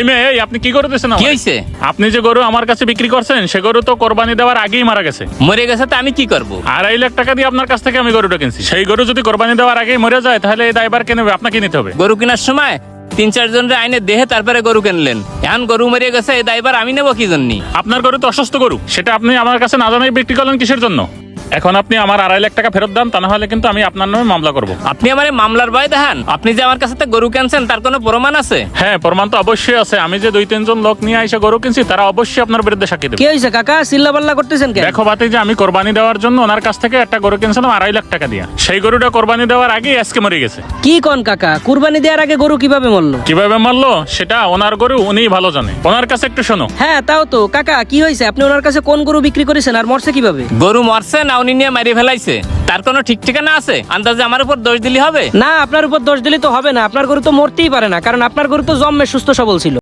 এই মেয়ে, এই আপনি কি করতেছেন? কি হইছে? আপনি যে গরু আমার কাছে বিক্রি করছেন সে গরু তো কোরবানি দেওয়ার আগেই মারা গেছে। মরে গেছে তো আমি কি করব? 2.5 লাখ টাকা দিয়ে আপনার কাছ থেকে আমি গরুটা কিনছি। সেই গরু যদি কোরবানি দেওয়ার আগেই মরে যায় তাহলে এই দায়ভার কে নেবে? আপনাকে নিতে হবে। গরু কেনার সময় 3-4 জনের আইনে দেহে তারপরে গরু কিনলেন, এখন গরু মরে গেছে, এই দায়ভার আমি নেবো কি জন্য? আপনার গরু তো অসুস্থ গরু, সেটা আপনি আমার কাছে না জানাই বিক্রি করলেন কিসের জন্য? এখন আপনি আমার 2.5 লাখ টাকা ফেরত দেন, তা না হলে কিন্তু আমি আপনার নামে মামলা করব। আপনি আমার মামলার ভয় দেখান? আপনি যে আমার কাছে থেকে গরু কিনছেন তার কোনো প্রমাণ আছে? হ্যাঁ, প্রমাণ তো অবশ্যই আছে। আমি যে 2-3 জন লোক নিয়ে এসে গরু কিনছি তারা অবশ্যই আপনার বিরুদ্ধে সাক্ষী দেবে। কি হয়েছে কাকা, চিল্লাপাল্লা করতেছেন কেন? দেখো বাতি, যে আমি কোরবানি দেওয়ার জন্য ওনার কাছ থেকে একটা গরু কিনছিলাম 2.5 লাখ টাকা দিয়ে। সেই গরুটা কোরবানি দেওয়ার আগেই আজকে মরে গেছে। কি কোন কাকা, কুরবানি দেওয়ার আগে গরু কিভাবে মরলো? কিভাবে মারলো সেটা ওনার গরু, উনিই ভালো জানে। ওনার কাছে একটু শোনো। হ্যাঁ তাও তো কাকা, কি হয়েছে? আপনি ওনার কাছে কোন গরু বিক্রি করেছেন আর মরছে কিভাবে? গরু মরছে না উনি নিয়ে মারি ফেলাইছে, তার কোনো ঠিক ঠিকানা আছে? আন্দাজে আমার উপর দোষ দিলি হবে? না, আপনার উপর দোষ দিলে তো হবে না। আপনার গরু তো মরতেই পারে না, কারণ আপনার গরু তো জন্মে সুস্থ সবল ছিল।